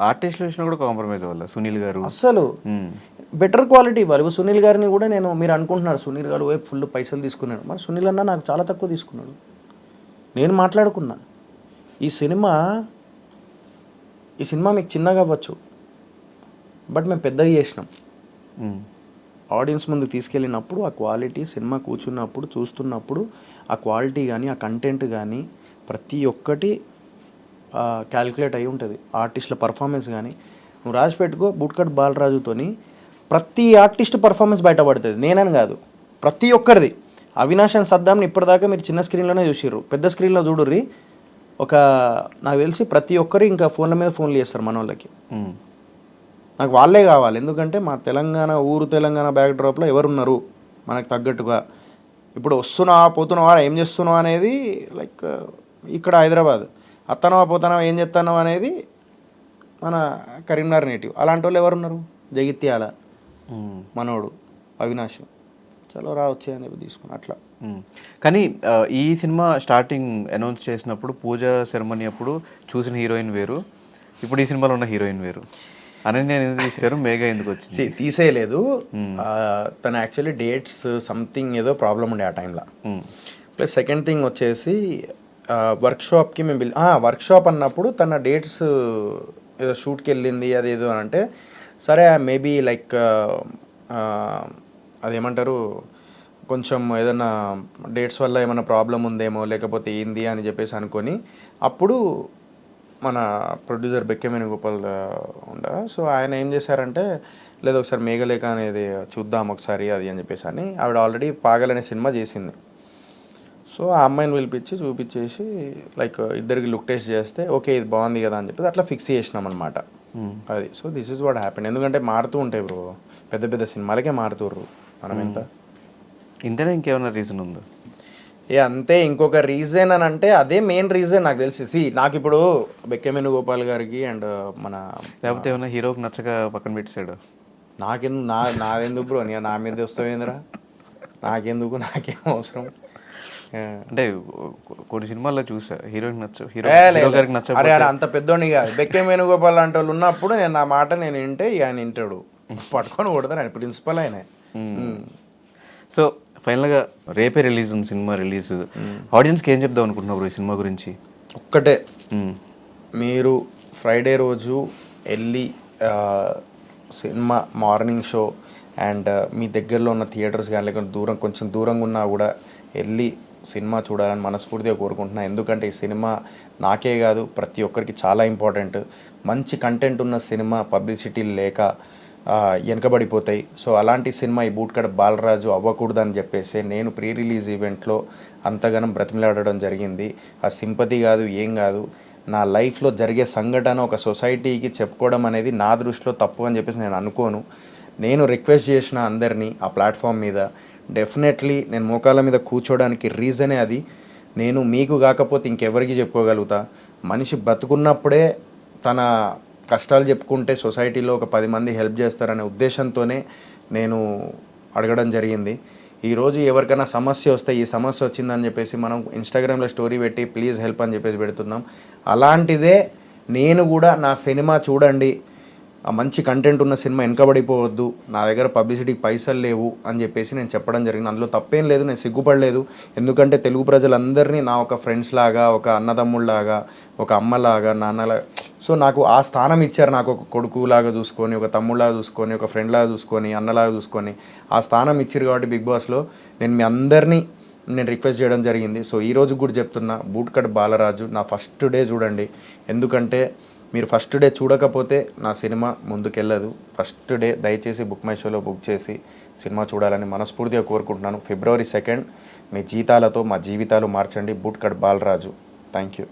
ఆర్టిస్టుల విషయంలో కూడా కాంప్రమైజ్ అవ్వాలి సునీల్ గారు. అస్సలు బెటర్ క్వాలిటీ ఇవ్వాలి. సునీల్ గారిని కూడా నేను, మీరు అనుకుంటున్నారు సునీల్ గారు వైపు ఫుల్ పైసలు తీసుకున్నాడు, మరి సునీల్ అన్న నాకు చాలా తక్కువ తీసుకున్నాడు. నేను మాట్లాడుకున్నా, ఈ సినిమా మీకు చిన్నగా అవ్వచ్చు, బట్ మేము పెద్దగా చేసినాం. ఆడియన్స్ ముందు తీసుకెళ్ళినప్పుడు ఆ క్వాలిటీ, సినిమా కూర్చున్నప్పుడు చూస్తున్నప్పుడు ఆ క్వాలిటీ కానీ ఆ కంటెంట్ కానీ ప్రతి ఒక్కటి క్యాలిక్యులేట్ అయి ఉంటుంది. ఆర్టిస్టుల పర్ఫార్మెన్స్ కానీ నువ్వు రాసి పెట్టుకో, బూట్కట్ బాలరాజుతోని ప్రతి ఆర్టిస్ట్ పర్ఫార్మెన్స్ బయటపడుతుంది. నేనని కాదు, ప్రతి ఒక్కరిది. అవినాష్ అండ్ సద్దాంని ఇప్పటిదాకా మీరు చిన్న స్క్రీన్లోనే చూసిర్రు, పెద్ద స్క్రీన్లో చూడుర్రి. నాకు తెలిసి ప్రతి ఒక్కరు ఇంకా ఫోన్ల మీద ఫోన్లు చేస్తారు మన వాళ్ళకి. నాకు వాళ్ళే కావాలి, ఎందుకంటే మా తెలంగాణ బ్యాక్ డ్రాప్లో ఎవరున్నారు మనకు తగ్గట్టుగా. ఇప్పుడు వస్తున్నావా పోతున్నావా ఏం చేస్తున్నావా అనేది లైక్ ఇక్కడ హైదరాబాద్, అత్తనవా పోతానవా ఏం చేస్తున్నావు అనేది మన కరీంనగర్ నేటివ్. అలాంటి వాళ్ళు ఎవరున్నారు? జగిత్యాల మనోడు అవినాష్, చలో రావచ్చే అని తీసుకుని అట్లా. కానీ ఈ సినిమా స్టార్టింగ్ అనౌన్స్ చేసినప్పుడు పూజ సెరమనీ అప్పుడు చూసిన హీరోయిన్ వేరు, ఇప్పుడు ఈ సినిమాలో ఉన్న హీరోయిన్ వేరు. అనన్య ఎందుకు తీశారు, మేఘా ఎందుకు వచ్చింది? తీసేయలేదు, తను యాక్చువల్లీ డేట్స్ సంథింగ్ ఏదో ప్రాబ్లం ఉండే ఆ టైంలో. ప్లస్ సెకండ్ థింగ్ వచ్చేసి వర్క్షాప్కి మేము వర్క్షాప్ అన్నప్పుడు తన డేట్స్ ఏదో షూట్కి వెళ్ళింది అది ఏదో అని అంటే, సరే మేబీ లైక్ అదేమంటారు కొంచెం ఏదైనా డేట్స్ వల్ల ఏమైనా ప్రాబ్లం ఉందేమో లేకపోతే ఏంది అని చెప్పేసి అనుకొని, అప్పుడు మన ప్రొడ్యూసర్ బెక్కె వేణుగోపాల్ సో ఆయన ఏం చేశారంటే, లేదు ఒకసారి మేఘలేఖ అనేది చూద్దాం ఒకసారి అది అని చెప్పేసి అని. ఆవిడ ఆల్రెడీ పాగల్ అనే సినిమా చేసింది. సో ఆ అమ్మాయిని పిలిపించి చూపించేసి లైక్ ఇద్దరికి లుక్ టెస్ట్ చేస్తే ఓకే ఇది బాగుంది కదా అని చెప్పేసి అట్లా ఫిక్స్ చేసినాం అనమాట. అది so this is what happen. ఎందుకంటే మారుతూ ఉంటాయి బ్రో, పెద్ద పెద్ద సినిమాలకే మారుతుర్రు, మనం ఇంతనే ఇంకేమైనా రీజన్ ఉందో? అంతే. ఇంకొక రీజన్ అని అంటే అదే మెయిన్ రీజన్ నాకు తెలిసి. నాకు ఇప్పుడు బెక్కె వేణుగోపాల్ గారికి అండ్ మన లేకపోతే ఏమైనా హీరోకి నచ్చక పక్కన పెట్టాడు. నాదెందుకు బ్రో, నా మీద వస్తావేంద్రా, నాకేం అవసరం. అంటే కొన్ని సినిమాల్లో చూసా హీరోయిన్ గారికి నచ్చ. అరే అంత పెద్దోడిని కాదు, బెక్కె వేణుగోపాల్ అంటే వాళ్ళు ఉన్నప్పుడు నేను నా మాట నేను వింటే ఆయన వింటాడు, పట్టుకొని కొడతారు, ఆయన ప్రిన్సిపల్ ఆయన. సో ఫైనల్గా రేపే రిలీజ్ ఉంది సినిమా రిలీజ్. ఆడియన్స్కి ఏం చెప్దాం అనుకుంటున్నారు ఈ సినిమా గురించి? ఒక్కటే, మీరు ఫ్రైడే రోజు వెళ్ళి సినిమా మార్నింగ్ షో అండ్ మీ దగ్గరలో ఉన్న థియేటర్స్ కానీ లేకపోతే కొంచెం దూరంగా ఉన్నా కూడా వెళ్ళి సినిమా చూడాలని మనస్ఫూర్తిగా కోరుకుంటున్నాను. ఎందుకంటే ఈ సినిమా నాకే కాదు ప్రతి ఒక్కరికి చాలా ఇంపార్టెంట్. మంచి కంటెంట్ ఉన్న సినిమా పబ్లిసిటీ లేక వెనకబడిపోతాయి. సో అలాంటి సినిమా ఈ బూట్కట్ బాలరాజు అవ్వకూడదని చెప్పేసి నేను ప్రీ రిలీజ్ ఈవెంట్లో అంతగానం బ్రతిమలాడడం జరిగింది. ఆ సింపతి కాదు ఏం కాదు, నా లైఫ్లో జరిగే సంఘటన ఒక సొసైటీకి చెప్పుకోవడం అనేది నా దృష్టిలో తప్పు అని చెప్పేసి నేను అనుకోను. నేను రిక్వెస్ట్ చేసిన అందరినీ ఆ ప్లాట్ఫామ్ మీద, డెఫినెట్లీ నేను మోకాళ్ళ మీద కూర్చోడానికి రీజనే అది. నేను మీకు కాకపోతే ఇంకెవరికి చెప్పుకోగలుగుతా? మనిషి బ్రతుకున్నప్పుడే తన కష్టాలు చెప్పుకుంటే సొసైటీలో ఒక 10 మంది హెల్ప్ చేస్తారనే ఉద్దేశంతోనే నేను అడగడం జరిగింది. ఈరోజు ఎవరికైనా సమస్య వస్తే ఈ సమస్య వచ్చిందని చెప్పేసి మనం ఇన్స్టాగ్రామ్లో స్టోరీ పెట్టి ప్లీజ్ హెల్ప్ అని చెప్పేసి పెడుతున్నాం. అలాంటిదే నేను కూడా నా సినిమా చూడండి, మంచి కంటెంట్ ఉన్న సినిమా వెనకబడిపోవద్దు, నా దగ్గర పబ్లిసిటీకి పైసలు లేవు అని చెప్పేసి నేను చెప్పడం జరిగింది. అందులో తప్పేం లేదు, నేను సిగ్గుపడలేదు. ఎందుకంటే తెలుగు ప్రజలందరినీ నా ఒక ఫ్రెండ్స్ లాగా, ఒక అన్నదమ్ముళ్ళలాగా, ఒక అమ్మలాగా, నాన్నలాగా, సో నాకు ఆ స్థానం ఇచ్చారు. నాకు ఒక కొడుకులాగా చూసుకొని, ఒక తమ్ముళ్ళలాగా చూసుకొని, ఒక ఫ్రెండ్లాగా చూసుకొని, అన్నలాగా చూసుకొని ఆ స్థానం ఇచ్చారు. కాబట్టి బిగ్ బాస్లో నేను మీ అందరినీ రిక్వెస్ట్ చేయడం జరిగింది. సో ఈరోజు కూడా చెప్తున్నా, బూట్కట్ బాలరాజు నా ఫస్ట్ డే చూడండి. ఎందుకంటే మీరు ఫస్ట్ డే చూడకపోతే నా సినిమా ముందుకెళ్ళదు. ఫస్ట్ డే దయచేసి బుక్ మై షోలో బుక్ చేసి సినిమా చూడాలని మనస్ఫూర్తిగా కోరుకుంటున్నాను. February 2 మీ జీతాలతో మా జీవితాలు మార్చండి. బూట్కట్ బాలరాజు. Thank you.